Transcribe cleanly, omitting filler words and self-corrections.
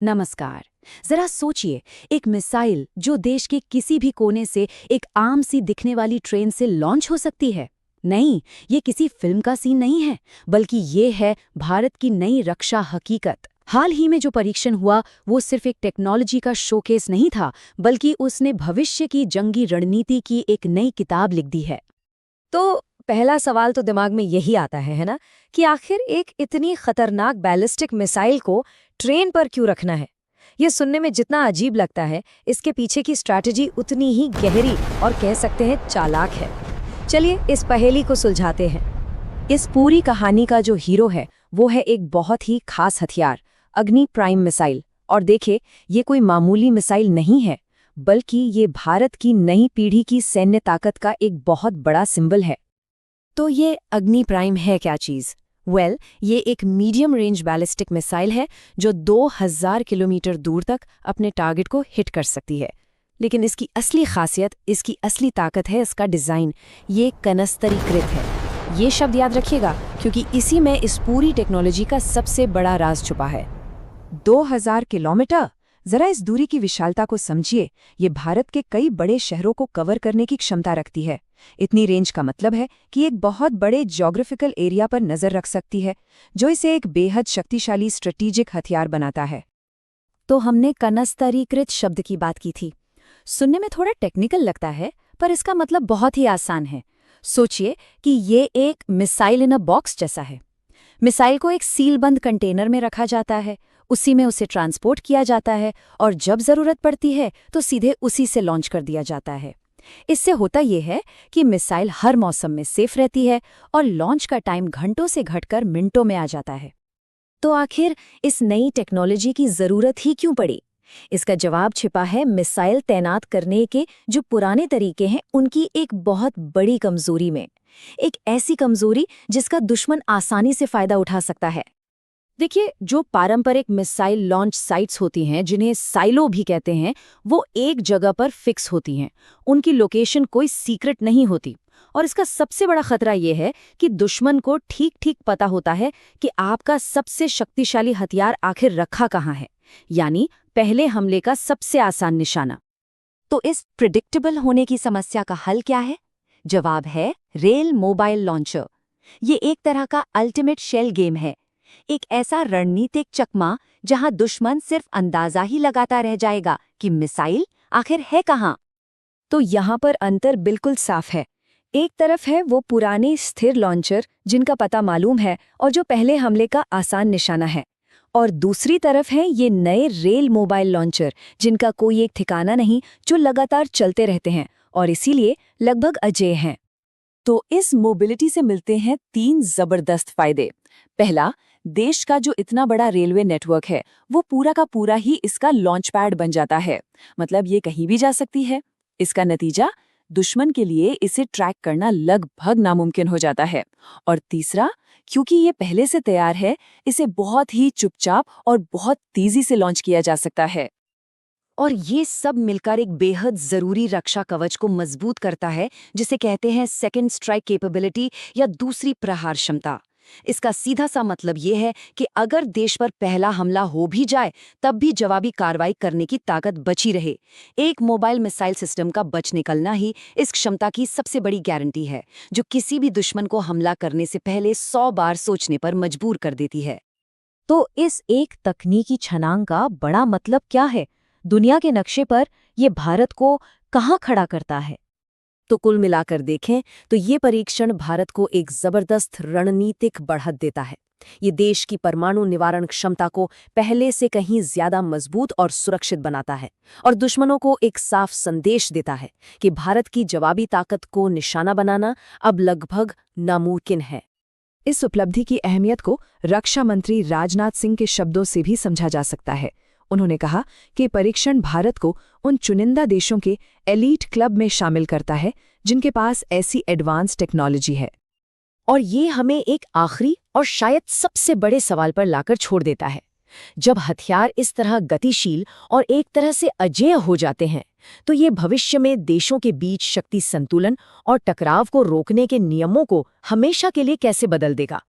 नमस्कार। जरा सोचिए, एक मिसाइल जो देश के किसी भी कोने से एक आम सी दिखने वाली ट्रेन से लॉन्च हो सकती है। नहीं, ये किसी फिल्म का सीन नहीं है, बल्कि ये है भारत की नई रक्षा हकीकत। हाल ही में जो परीक्षण हुआ वो सिर्फ एक टेक्नोलॉजी का शोकेस नहीं था, बल्कि उसने भविष्य की जंगी रणनीति की एक नई किताब लिख दी है। तो पहला सवाल तो दिमाग में यही आता है ना, कि आखिर एक इतनी खतरनाक बैलिस्टिक मिसाइल को ट्रेन पर क्यों रखना है। ये सुनने में जितना अजीब लगता है, इसके पीछे की स्ट्रैटेजी उतनी ही गहरी और कह सकते हैं चालाक है। चलिए इस पहेली को सुलझाते हैं। इस पूरी कहानी का जो हीरो है वो है एक बहुत ही खास हथियार, अग्नि प्राइम मिसाइल। और देखिए, ये कोई मामूली मिसाइल नहीं है, बल्कि ये भारत की नई पीढ़ी की सैन्य ताकत का एक बहुत बड़ा सिंबल है। तो ये अग्नि प्राइम है क्या चीज़? ये एक मीडियम रेंज बैलिस्टिक मिसाइल है जो 2000 किलोमीटर दूर तक अपने टारगेट को हिट कर सकती है। लेकिन इसकी असली खासियत, इसकी असली ताकत है इसका डिज़ाइन। ये कनस्तरीकृत है। ये शब्द याद रखिएगा, क्योंकि इसी में इस पूरी टेक्नोलॉजी का सबसे बड़ा राज छुपा है। 2000 किलोमीटर, जरा इस दूरी की विशालता को समझिए। ये भारत के कई बड़े शहरों को कवर करने की क्षमता रखती है। इतनी रेंज का मतलब है कि एक बहुत बड़े ज्योग्राफिकल एरिया पर नजर रख सकती है, जो इसे एक बेहद शक्तिशाली स्ट्रेटेजिक हथियार बनाता है। तो हमने कनस्तरीकृत शब्द की बात की थी। सुनने में थोड़ा टेक्निकल लगता है, पर इसका मतलब बहुत ही आसान है। सोचिए कि ये एक मिसाइल इन अ बॉक्स जैसा है। मिसाइल को एक सीलबंद कंटेनर में रखा जाता है, उसी में उसे ट्रांसपोर्ट किया जाता है, और जब जरूरत पड़ती है तो सीधे उसी से लॉन्च कर दिया जाता है। इससे होता यह है कि मिसाइल हर मौसम में सेफ रहती है और लॉन्च का टाइम घंटों से घटकर मिनटों में आ जाता है। तो आखिर इस नई टेक्नोलॉजी की जरूरत ही क्यों पड़ी? इसका जवाब छिपा है मिसाइल तैनात करने के जो पुराने तरीके हैं उनकी एक बहुत बड़ी कमजोरी में। एक ऐसी कमजोरी जिसका दुश्मन आसानी से फायदा उठा सकता है। देखिए, जो पारंपरिक मिसाइल लॉन्च साइट्स होती हैं, जिन्हें साइलो भी कहते हैं, वो एक जगह पर फिक्स होती हैं। उनकी लोकेशन कोई सीक्रेट नहीं होती। और इसका सबसे बड़ा खतरा यह है कि दुश्मन को ठीक ठीक पता होता है कि आपका सबसे शक्तिशाली हथियार आखिर रखा कहाँ है, यानी पहले हमले का सबसे आसान निशाना। तो इस प्रिडिक्टेबल होने की समस्या का हल क्या है? जवाब है रेल मोबाइल लॉन्चर। ये एक तरह का अल्टीमेट शेल गेम है, एक ऐसा रणनीतिक चकमा जहां दुश्मन सिर्फ अंदाजा ही लगाता रह जाएगा कि मिसाइल आखिर है कहां। तो यहाँ पर अंतर बिल्कुल साफ है। एक तरफ है वो पुराने स्थिर लॉन्चर जिनका पता मालूम है और जो पहले हमले का आसान निशाना है, और दूसरी तरफ है ये नए रेल मोबाइल लॉन्चर जिनका कोई एक ठिकाना नहीं, जो लगातार चलते रहते हैं और इसीलिए लगभग अजेय हैं। तो इस मोबिलिटी से मिलते हैं 3 जबरदस्त फायदे। पहला, देश का जो इतना बड़ा रेलवे नेटवर्क है वो पूरा का पूरा ही इसका लॉन्च पैड बन जाता है। मतलब ये कहीं भी जा सकती है। इसका नतीजा, दुश्मन के लिए इसे ट्रैक करना लगभग नामुमकिन हो जाता है। और तीसरा, क्योंकि ये पहले से तैयार है, इसे बहुत ही चुपचाप और बहुत तेजी से लॉन्च किया जा सकता है। और ये सब मिलकर एक बेहद जरूरी रक्षा कवच को मजबूत करता है, जिसे कहते हैं सेकंड स्ट्राइक कैपेबिलिटी या दूसरी प्रहार क्षमता। इसका सीधा सा मतलब ये है कि अगर देश पर पहला हमला हो भी जाए, तब भी जवाबी कार्रवाई करने की ताकत बची रहे। एक मोबाइल मिसाइल सिस्टम का बच निकलना ही इस क्षमता की सबसे बड़ी गारंटी है, जो किसी भी दुश्मन को हमला करने से पहले 100 बार सोचने पर मजबूर कर देती है। तो इस एक तकनीकी छलांग का बड़ा मतलब क्या है? दुनिया के नक्शे पर ये भारत को कहाँ खड़ा करता है? तो कुल मिलाकर देखें तो ये परीक्षण भारत को एक जबरदस्त रणनीतिक बढ़त देता है। ये देश की परमाणु निवारण क्षमता को पहले से कहीं ज्यादा मजबूत और सुरक्षित बनाता है, और दुश्मनों को एक साफ संदेश देता है कि भारत की जवाबी ताकत को निशाना बनाना अब लगभग नामुमकिन है। इस उपलब्धि की अहमियत को रक्षा मंत्री राजनाथ सिंह के शब्दों से भी समझा जा सकता है। उन्होंने कहा कि परीक्षण भारत को उन चुनिंदा देशों के एलीट क्लब में शामिल करता है जिनके पास ऐसी एडवांस टेक्नोलॉजी है। और ये हमें एक आखिरी और शायद सबसे बड़े सवाल पर लाकर छोड़ देता है। जब हथियार इस तरह गतिशील और एक तरह से अजेय हो जाते हैं, तो ये भविष्य में देशों के बीच शक्ति संतुलन और टकराव को रोकने के नियमों को हमेशा के लिए कैसे बदल देगा?